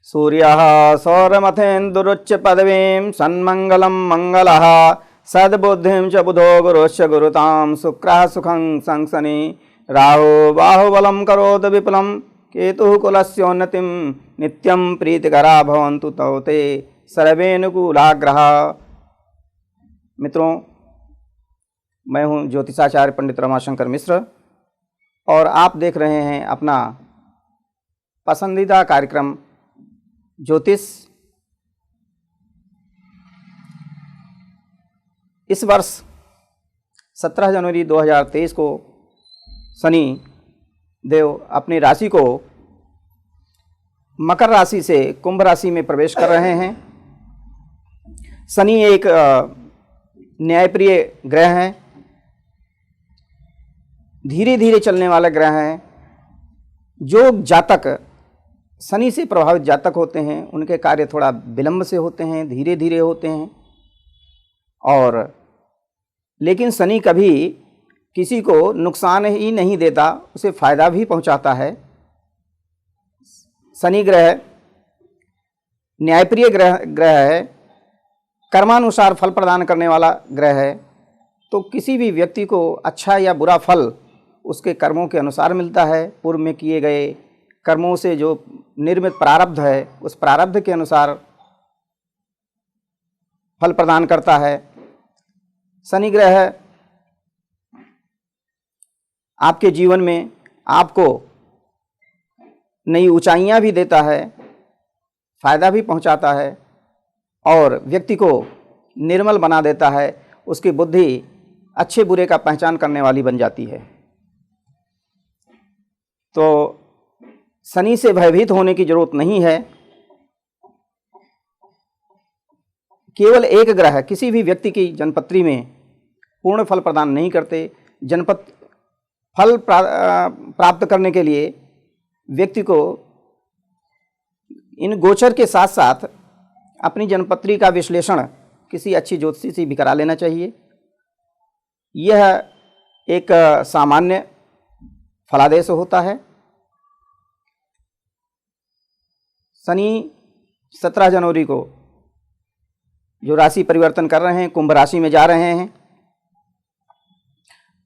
सूर्यः सौरमथेन्दुरुच्च पदवीं सन्मङ्गलं मंगलः सद्बुद्धिं च बुधो गुरुश्च गुरुतां शुक्रः सुखं संसनि राहु बाहुबलं करोति विपुलं केतुः कुलस्योन्नतिं नित्यं प्रीतिकरा भवन्तु तौ ते सर्वेनुकूलाग्रहा। मित्रों, मैं हूं ज्योतिषाचार्य पंडित रमाशंकर मिश्र और आप देख रहे हैं अपना पसंदीदा कार्यक्रम ज्योतिष। इस वर्ष 17 जनवरी 2023 को शनि देव अपनी राशि को मकर राशि से कुंभ राशि में प्रवेश कर रहे हैं। शनि एक न्यायप्रिय ग्रह है, धीरे धीरे चलने वाला ग्रह है। जो जातक शनि से प्रभावित जातक होते हैं उनके कार्य थोड़ा विलंब से होते हैं, धीरे धीरे होते हैं। और लेकिन शनि कभी किसी को नुकसान ही नहीं देता, उसे फायदा भी पहुंचाता है। शनि ग्रह न्यायप्रिय ग्रह है, कर्मानुसार फल प्रदान करने वाला ग्रह है। तो किसी भी व्यक्ति को अच्छा या बुरा फल उसके कर्मों के अनुसार मिलता है। पूर्व में किए गए कर्मों से जो निर्मित प्रारब्ध है उस प्रारब्ध के अनुसार फल प्रदान करता है। शनि ग्रह आपके जीवन में आपको नई ऊंचाइयां भी देता है, फायदा भी पहुंचाता है और व्यक्ति को निर्मल बना देता है। उसकी बुद्धि अच्छे बुरे का पहचान करने वाली बन जाती है। तो शनि से भयभीत होने की जरूरत नहीं है। केवल एक ग्रह किसी भी व्यक्ति की जन्मपत्री में पूर्ण फल प्रदान नहीं करते। फल प्राप्त करने के लिए व्यक्ति को इन गोचर के साथ साथ अपनी जन्मपत्री का विश्लेषण किसी अच्छी ज्योतिषी से भी करा लेना चाहिए। यह एक सामान्य फलादेश होता है। शनि 17 जनवरी को जो राशि परिवर्तन कर रहे हैं, कुंभ राशि में जा रहे हैं।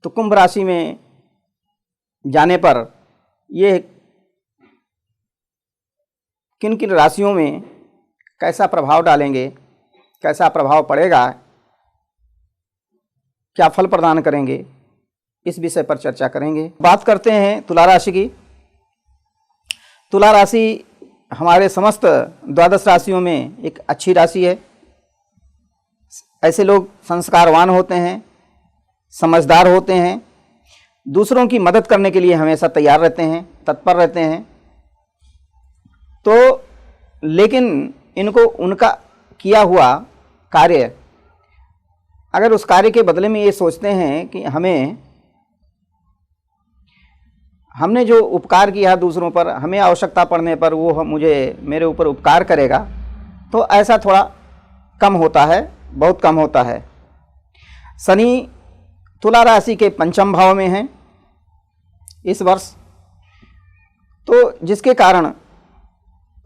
तो कुंभ राशि में जाने पर ये किन किन राशियों में कैसा प्रभाव डालेंगे, कैसा प्रभाव पड़ेगा, क्या फल प्रदान करेंगे, इस विषय पर चर्चा करेंगे। बात करते हैं तुला राशि की। तुला राशि हमारे समस्त 12 राशियों में एक अच्छी राशि है। ऐसे लोग संस्कारवान होते हैं, समझदार होते हैं, दूसरों की मदद करने के लिए हमेशा तैयार रहते हैं, तत्पर रहते हैं। तो लेकिन इनको उनका किया हुआ कार्य, अगर उस कार्य के बदले में ये सोचते हैं कि हमने जो उपकार किया दूसरों पर, हमें आवश्यकता पड़ने पर वो मेरे ऊपर उपकार करेगा, तो ऐसा थोड़ा कम होता है, बहुत कम होता है। शनि तुला राशि के पंचम भाव में हैं इस वर्ष। तो जिसके कारण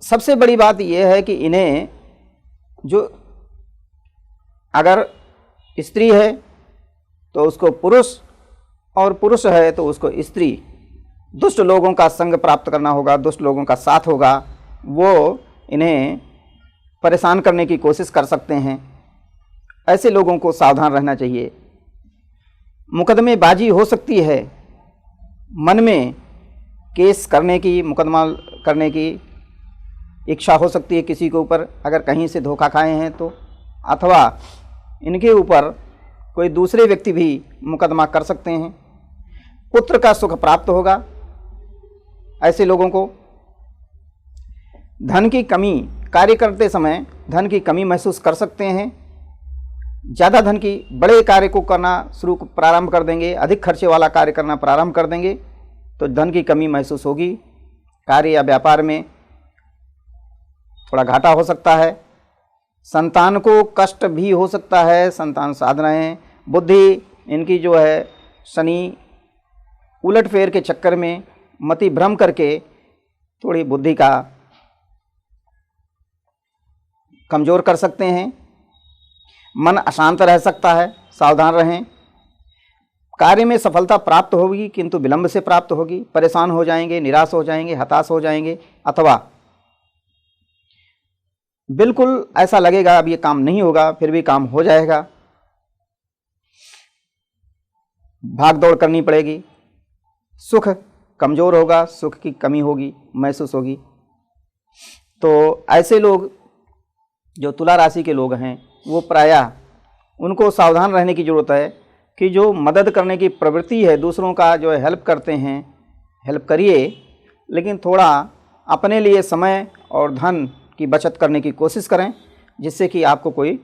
सबसे बड़ी बात यह है कि इन्हें जो अगर स्त्री है तो उसको पुरुष और पुरुष है तो उसको स्त्री, दुष्ट लोगों का संग प्राप्त करना होगा, दुष्ट लोगों का साथ होगा। वो इन्हें परेशान करने की कोशिश कर सकते हैं। ऐसे लोगों को सावधान रहना चाहिए। मुकदमेबाजी हो सकती है, मन में केस करने की, मुकदमा करने की इच्छा हो सकती है किसी के ऊपर, अगर कहीं से धोखा खाए हैं तो, अथवा इनके ऊपर कोई दूसरे व्यक्ति भी मुकदमा कर सकते हैं। पुत्र का सुख प्राप्त होगा। ऐसे लोगों को धन की कमी, कार्य करते समय धन की कमी महसूस कर सकते हैं। ज़्यादा धन की बड़े कार्य को करना प्रारंभ कर देंगे, अधिक खर्चे वाला कार्य करना प्रारंभ कर देंगे तो धन की कमी महसूस होगी। कार्य या व्यापार में थोड़ा घाटा हो सकता है। संतान को कष्ट भी हो सकता है, संतान साध रहे हैं। बुद्धि इनकी जो है शनि उलट फेर के चक्कर में मति भ्रम करके थोड़ी बुद्धि का कमज़ोर कर सकते हैं, मन अशांत रह सकता है, सावधान रहें। कार्य में सफलता प्राप्त होगी किंतु विलंब से प्राप्त होगी। परेशान हो जाएंगे, निराश हो जाएंगे, हताश हो जाएंगे, अथवा बिल्कुल ऐसा लगेगा अब ये काम नहीं होगा, फिर भी काम हो जाएगा। भाग दौड़ करनी पड़ेगी, सुख कमज़ोर होगा, सुख की कमी होगी, महसूस होगी। तो ऐसे लोग जो तुला राशि के लोग हैं वो प्रायः उनको सावधान रहने की ज़रूरत है कि जो मदद करने की प्रवृत्ति है, दूसरों का जो है हेल्प करते हैं, हेल्प करिए, लेकिन थोड़ा अपने लिए समय और धन की बचत करने की कोशिश करें, जिससे कि आपको कोई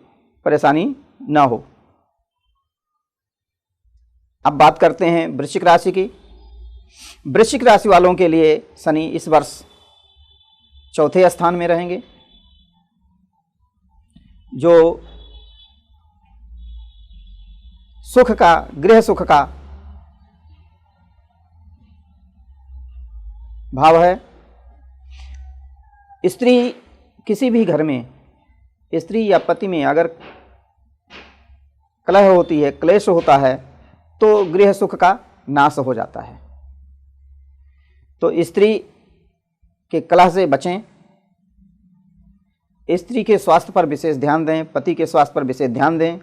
परेशानी ना हो। अब बात करते हैं वृश्चिक राशि की। वृश्चिक राशि वालों के लिए शनि इस वर्ष चौथे स्थान में रहेंगे, जो सुख का, गृह सुख का भाव है। स्त्री, किसी भी घर में स्त्री या पति में अगर कलह होती है, क्लेश होता है, तो गृह सुख का नाश हो जाता है। तो स्त्री के कलह से बचें, स्त्री के स्वास्थ्य पर विशेष ध्यान दें, पति के स्वास्थ्य पर विशेष ध्यान दें।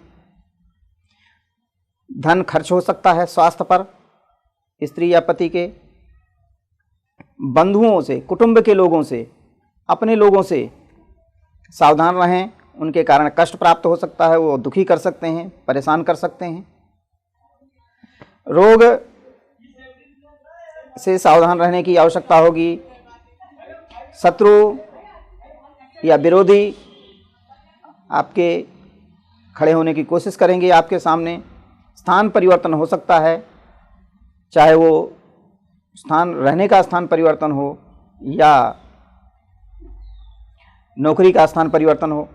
धन खर्च हो सकता है स्वास्थ्य पर, स्त्री या पति के। बंधुओं से, कुटुंब के लोगों से, अपने लोगों से सावधान रहें, उनके कारण कष्ट प्राप्त हो सकता है, वो दुखी कर सकते हैं, परेशान कर सकते हैं। रोग से सावधान रहने की आवश्यकता होगी। शत्रु या विरोधी आपके खड़े होने की कोशिश करेंगे आपके सामने। स्थान परिवर्तन हो सकता है, चाहे वो स्थान, रहने का स्थान परिवर्तन हो या नौकरी का स्थान परिवर्तन हो।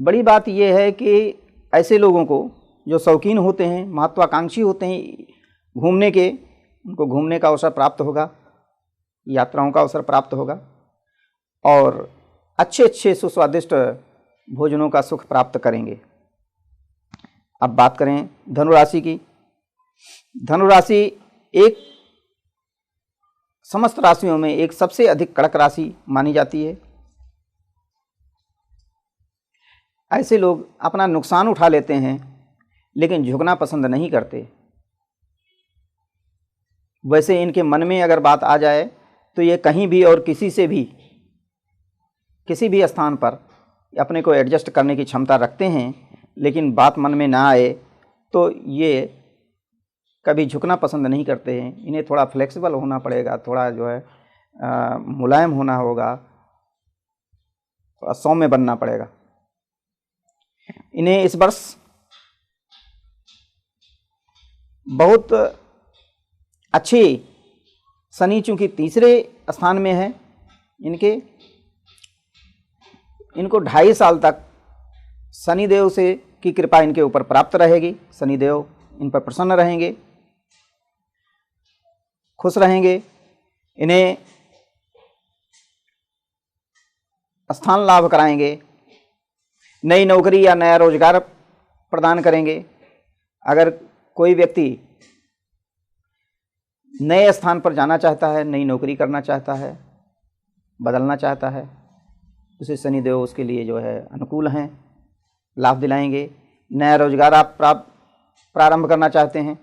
बड़ी बात यह है कि ऐसे लोगों को जो शौकीन होते हैं, महत्वाकांक्षी होते हैं घूमने के, उनको घूमने का अवसर प्राप्त होगा, यात्राओं का अवसर प्राप्त होगा और अच्छे अच्छे सुस्वादिष्ट भोजनों का सुख प्राप्त करेंगे। अब बात करें धनुराशि की। धनुराशि एक समस्त राशियों में एक सबसे अधिक कड़क राशि मानी जाती है। ऐसे लोग अपना नुकसान उठा लेते हैं लेकिन झुकना पसंद नहीं करते। वैसे इनके मन में अगर बात आ जाए तो ये कहीं भी और किसी से भी, किसी भी स्थान पर अपने को एडजस्ट करने की क्षमता रखते हैं, लेकिन बात मन में ना आए तो ये कभी झुकना पसंद नहीं करते हैं। इन्हें थोड़ा फ्लेक्सिबल होना पड़ेगा, थोड़ा जो है मुलायम होना होगा, थोड़ा सौम्य बनना पड़ेगा। इन्हें इस वर्ष बहुत अच्छी, शनि चूंकि तीसरे स्थान में है, इनको 2.5 साल तक शनिदेव से की कृपा इनके ऊपर प्राप्त रहेगी। शनिदेव इन पर प्रसन्न रहेंगे, खुश रहेंगे, इन्हें स्थान लाभ कराएंगे, नई नौकरी या नया रोजगार प्रदान करेंगे। अगर कोई व्यक्ति नए स्थान पर जाना चाहता है, नई नौकरी करना चाहता है, बदलना चाहता है, उसे शनिदेव उसके लिए जो है अनुकूल हैं, लाभ दिलाएंगे। नया रोजगार आप प्रारंभ करना चाहते हैं,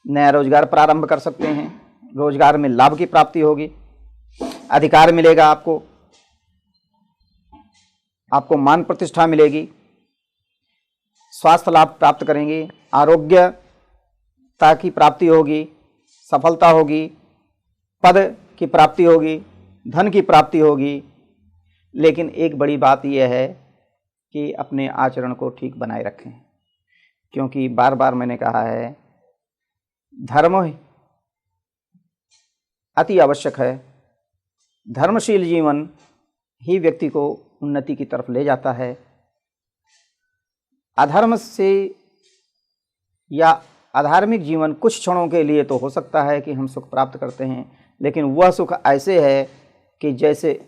नया रोजगार प्रारंभ कर सकते हैं। रोजगार में लाभ की प्राप्ति होगी, अधिकार मिलेगा आपको मान प्रतिष्ठा मिलेगी, स्वास्थ्य लाभ प्राप्त करेंगे, आरोग्यता की प्राप्ति होगी, सफलता होगी, पद की प्राप्ति होगी, धन की प्राप्ति होगी। लेकिन एक बड़ी बात यह है कि अपने आचरण को ठीक बनाए रखें, क्योंकि बार बार मैंने कहा है धर्म अति आवश्यक है। धर्मशील जीवन ही व्यक्ति को उन्नति की तरफ ले जाता है। अधर्म से या अधार्मिक जीवन कुछ क्षणों के लिए तो हो सकता है कि हम सुख प्राप्त करते हैं, लेकिन वह सुख ऐसे है कि जैसे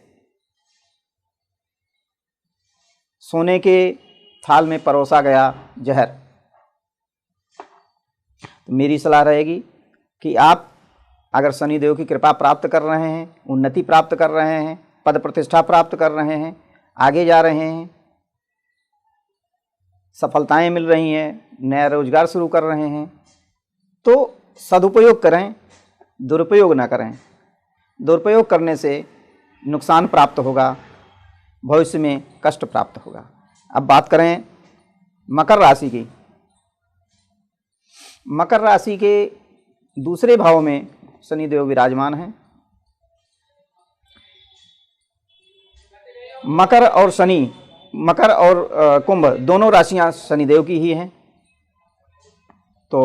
सोने के थाल में परोसा गया जहर। तो मेरी सलाह रहेगी कि आप अगर शनिदेव की कृपा प्राप्त कर रहे हैं, उन्नति प्राप्त कर रहे हैं, पद प्रतिष्ठा प्राप्त कर रहे हैं, आगे जा रहे हैं, सफलताएं मिल रही हैं, नया रोजगार शुरू कर रहे हैं, तो सदुपयोग करें, दुरुपयोग ना करें। दुरुपयोग करने से नुकसान प्राप्त होगा, भविष्य में कष्ट प्राप्त होगा। अब बात करें मकर राशि की। मकर राशि के दूसरे भाव में शनिदेव विराजमान हैं। मकर और शनि, मकर और कुंभ दोनों राशियां शनिदेव की ही हैं। तो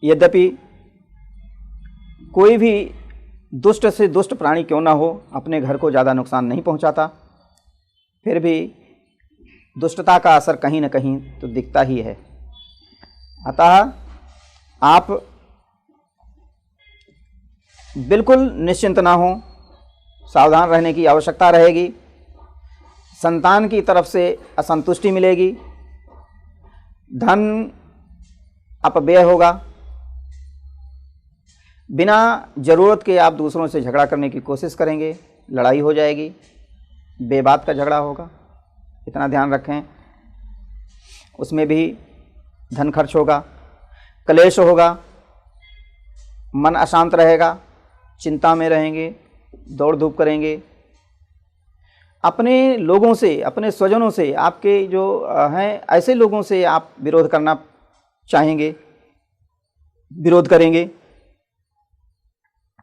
यद्यपि कोई भी दुष्ट से दुष्ट प्राणी क्यों ना हो, अपने घर को ज़्यादा नुकसान नहीं पहुंचाता, फिर भी दुष्टता का असर कहीं न कहीं तो दिखता ही है। अतः आप बिल्कुल निश्चिंत ना हो, सावधान रहने की आवश्यकता रहेगी। संतान की तरफ से असंतुष्टि मिलेगी, धन अपव्यय होगा, बिना ज़रूरत के आप दूसरों से झगड़ा करने की कोशिश करेंगे, लड़ाई हो जाएगी, बेबात का झगड़ा होगा, इतना ध्यान रखें। उसमें भी धन खर्च होगा, क्लेश होगा, मन अशांत रहेगा, चिंता में रहेंगे, दौड़ धूप करेंगे। अपने लोगों से, अपने स्वजनों से, आपके जो हैं ऐसे लोगों से आप विरोध करना चाहेंगे, विरोध करेंगे।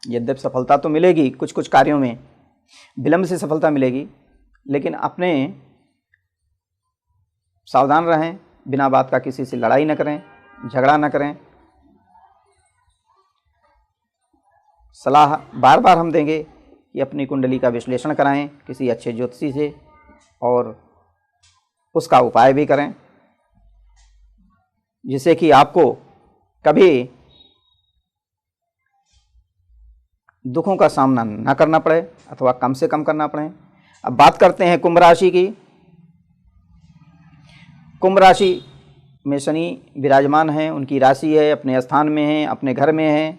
यद्यपि सफलता तो मिलेगी, कुछ कुछ कार्यों में विलंब से सफलता मिलेगी, लेकिन अपने सावधान रहें, बिना बात का किसी से लड़ाई न करें, झगड़ा न करें। सलाह बार बार हम देंगे कि अपनी कुंडली का विश्लेषण कराएं किसी अच्छे ज्योतिषी से और उसका उपाय भी करें, जिससे कि आपको कभी दुखों का सामना न करना पड़े अथवा कम से कम करना पड़े। अब बात करते हैं कुंभ राशि की। कुंभ राशि में शनि विराजमान हैं, उनकी राशि है, अपने स्थान में है, अपने घर में है।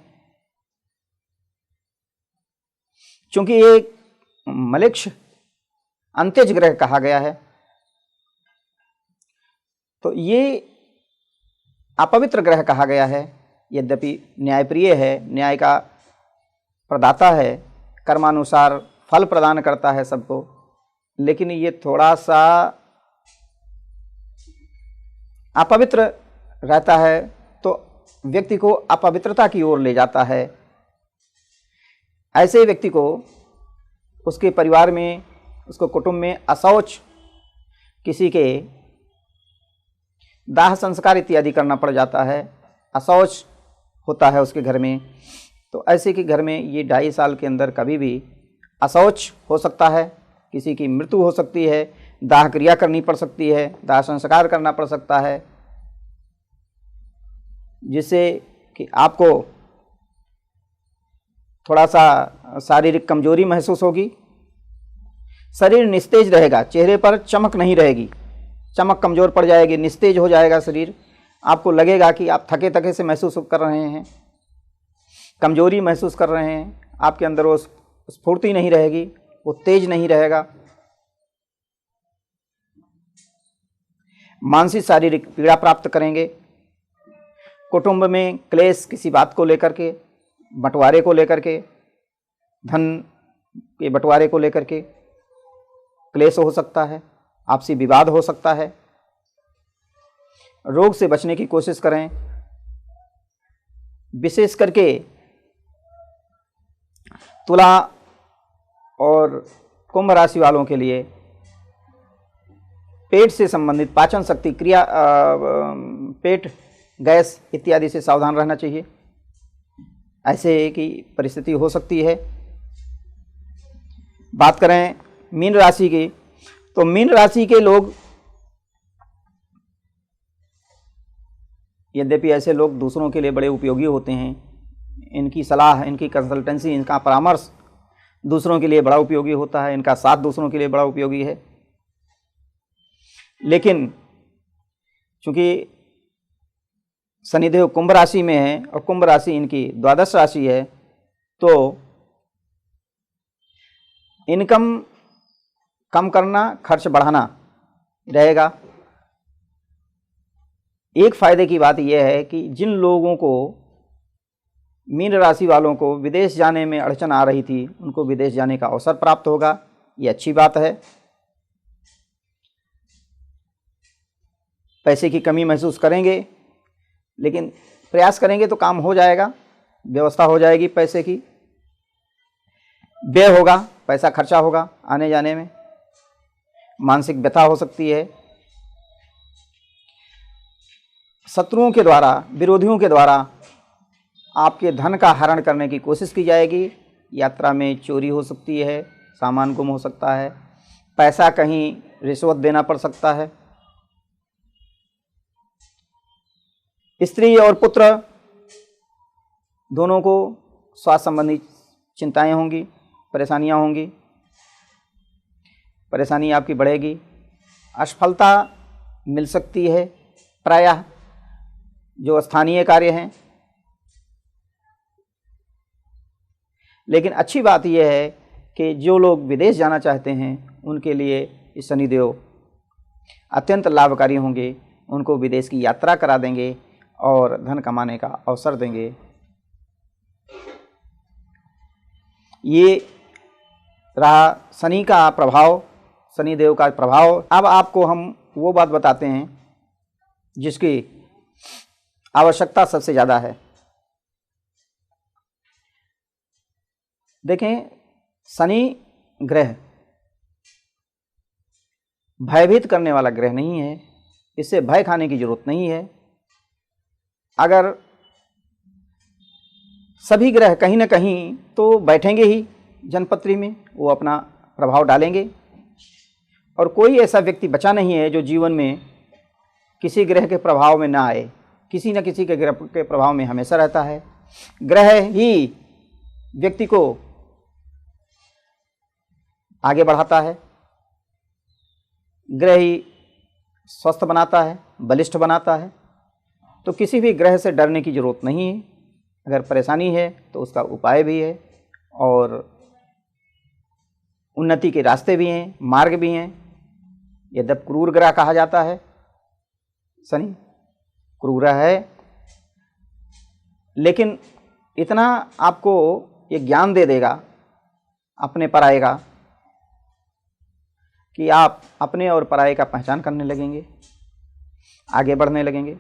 चूंकि ये मलेच्छ अंत्यज ग्रह कहा गया है, तो ये अपवित्र ग्रह कहा गया है। यद्यपि न्यायप्रिय है, न्याय का प्रदाता है, कर्मानुसार फल प्रदान करता है सबको, लेकिन ये थोड़ा सा अपवित्र रहता है, तो व्यक्ति को अपवित्रता की ओर ले जाता है। ऐसे व्यक्ति को उसके परिवार में, उसको कुटुंब में अशौच, किसी के दाह संस्कार इत्यादि करना पड़ जाता है, अशौच होता है उसके घर में। तो ऐसे के घर में ये 2.5 साल के अंदर कभी भी अशौच हो सकता है, किसी की मृत्यु हो सकती है, दाह क्रिया करनी पड़ सकती है, दाह संस्कार करना पड़ सकता है, जिससे कि आपको थोड़ा सा शारीरिक कमजोरी महसूस होगी, शरीर निस्तेज रहेगा, चेहरे पर चमक नहीं रहेगी, चमक कमज़ोर पड़ जाएगी, निस्तेज हो जाएगा शरीर। आपको लगेगा कि आप थके थके से महसूस कर रहे हैं, कमजोरी महसूस कर रहे हैं, आपके अंदर वो स्फूर्ति नहीं रहेगी, वो तेज नहीं रहेगा। मानसिक शारीरिक पीड़ा प्राप्त करेंगे। कुटुंब में क्लेश किसी बात को लेकर के, बंटवारे को लेकर के, धन के बंटवारे को लेकर के क्लेश हो सकता है, आपसी विवाद हो सकता है। रोग से बचने की कोशिश करें। विशेष करके तुला और कुंभ राशि वालों के लिए पेट से संबंधित पाचन शक्ति क्रिया, पेट गैस इत्यादि से सावधान रहना चाहिए। ऐसे की परिस्थिति हो सकती है। बात करें मीन राशि की, तो मीन राशि के लोग, यद्यपि ऐसे लोग दूसरों के लिए बड़े उपयोगी होते हैं, इनकी सलाह, इनकी कंसल्टेंसी, इनका परामर्श दूसरों के लिए बड़ा उपयोगी होता है, इनका साथ दूसरों के लिए बड़ा उपयोगी है। लेकिन चूंकि शनिदेव कुंभ राशि में है और कुंभ राशि इनकी द्वादश राशि है, तो इनकम कम करना, खर्च बढ़ाना रहेगा। एक फायदे की बात यह है कि जिन लोगों को, मीन राशि वालों को विदेश जाने में अड़चन आ रही थी, उनको विदेश जाने का अवसर प्राप्त होगा। ये अच्छी बात है। पैसे की कमी महसूस करेंगे, लेकिन प्रयास करेंगे तो काम हो जाएगा, व्यवस्था हो जाएगी। पैसे की व्यय होगा, पैसा खर्चा होगा आने जाने में, मानसिक व्यथा हो सकती है। शत्रुओं के द्वारा, विरोधियों के द्वारा आपके धन का हरण करने की कोशिश की जाएगी। यात्रा में चोरी हो सकती है, सामान गुम हो सकता है, पैसा कहीं रिश्वत देना पड़ सकता है। स्त्री और पुत्र दोनों को स्वास्थ्य संबंधी चिंताएं होंगी, परेशानियां होंगी, परेशानी आपकी बढ़ेगी, असफलता मिल सकती है प्रायः जो स्थानीय कार्य हैं। लेकिन अच्छी बात यह है कि जो लोग विदेश जाना चाहते हैं उनके लिए इस शनिदेव अत्यंत लाभकारी होंगे, उनको विदेश की यात्रा करा देंगे और धन कमाने का अवसर देंगे। ये रहा शनि का प्रभाव, शनिदेव का प्रभाव। अब आपको हम वो बात बताते हैं जिसकी आवश्यकता सबसे ज़्यादा है। देखें, शनि ग्रह भयभीत करने वाला ग्रह नहीं है, इससे भय खाने की जरूरत नहीं है। अगर सभी ग्रह कहीं ना कहीं तो बैठेंगे ही जन्मपत्री में, वो अपना प्रभाव डालेंगे, और कोई ऐसा व्यक्ति बचा नहीं है जो जीवन में किसी ग्रह के प्रभाव में ना आए। किसी न किसी के ग्रह के प्रभाव में हमेशा रहता है। ग्रह ही व्यक्ति को आगे बढ़ाता है, ग्रह ही स्वस्थ बनाता है, बलिष्ठ बनाता है। तो किसी भी ग्रह से डरने की जरूरत नहीं है। अगर परेशानी है तो उसका उपाय भी है और उन्नति के रास्ते भी हैं, मार्ग भी हैं। यद्यप क्रूर ग्रह कहा जाता है, शनि क्रूर है, लेकिन इतना आपको ये ज्ञान दे देगा अपने पराये का कि आप अपने और पराये का पहचान करने लगेंगे, आगे बढ़ने लगेंगे,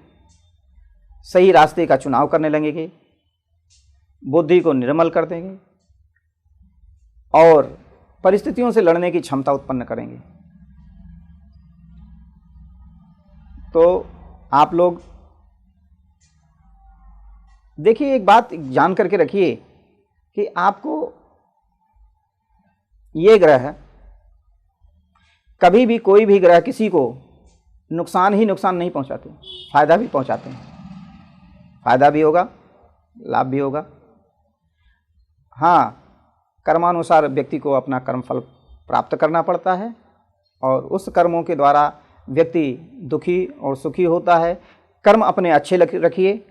सही रास्ते का चुनाव करने लगेंगे, बुद्धि को निर्मल कर देंगे और परिस्थितियों से लड़ने की क्षमता उत्पन्न करेंगे। तो आप लोग देखिए, एक बात जान करके रखिए कि आपको ये ग्रह, कभी भी कोई भी ग्रह किसी को नुकसान ही नुकसान नहीं पहुंचाते, फायदा भी पहुंचाते हैं। फायदा भी होगा, लाभ भी होगा। हाँ, कर्मानुसार व्यक्ति को अपना कर्मफल प्राप्त करना पड़ता है और उस कर्मों के द्वारा व्यक्ति दुखी और सुखी होता है। कर्म अपने अच्छे रखिए,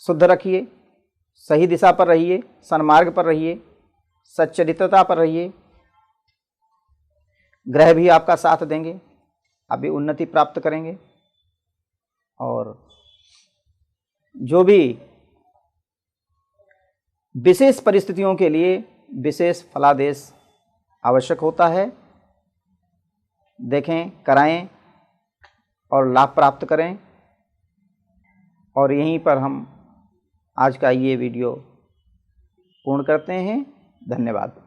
शुद्ध रखिए, सही दिशा पर रहिए, सन्मार्ग पर रहिए, सच्चरित्रता पर रहिए। ग्रह भी आपका साथ देंगे, आप भी उन्नति प्राप्त करेंगे और जो भी विशेष परिस्थितियों के लिए विशेष फलादेश आवश्यक होता है, देखें, कराएं और लाभ प्राप्त करें। और यहीं पर हम आज का ये वीडियो पूर्ण करते हैं। धन्यवाद।